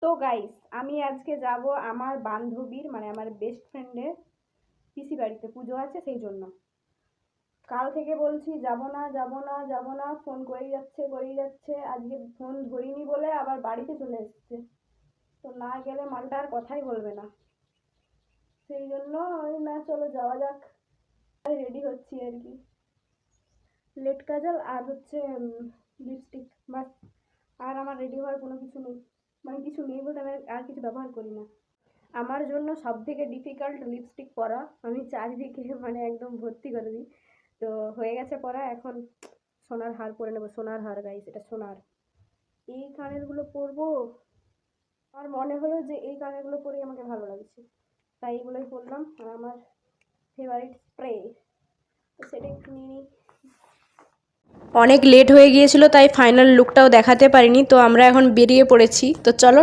তো গাইস, আমি আজকে যাব আমার বান্ধবীর মানে আমার বেস্ট ফ্রেন্ডের পিসি বাড়িতে, পুজো আছে সেই জন্য। কাল থেকে বলছি যাব না যাব না যাব না, ফোন করেই যাচ্ছে। আজকে ফোন ধরিনি বলে আবার বাড়িতে চলে এসেছে। তো না গেলে মালটা আর কথাই বলবে না, সেই জন্য ওই না চলো যাওয়া যাক। রেডি হচ্ছি আর কি, লেট কাজল আর হচ্ছে লিপস্টিক, বাস। আর আমার রেডি হওয়ার কোনো কিছু নেই, মানে কিছু নেই বলতে আমি আর কিছু ব্যবহার করি না। আমার জন্য সব থেকে ডিফিকাল্ট লিপস্টিক পরা, আমি চারিদিকে মানে একদম ভর্তি করে দিই। তো হয়ে গেছে পরা, এখন সোনার হার পরে নেবো। সোনার হার গাইস, এটা সোনার। এই কানেরগুলো পরবো, আমার মনে হলো যে এই কানেরগুলো পরেই আমাকে ভালো লাগছে, তাই এগুলোই পরলাম। আর আমার ফেভারিট স্প্রে, তো সেটা একটু নিয়ে নিই। অনেক লেট হয়ে গিয়েছিল তাই ফাইনাল লুকটাও দেখাতে পারিনি, তো আমরা এখন বেরিয়ে পড়েছি। তো চলো।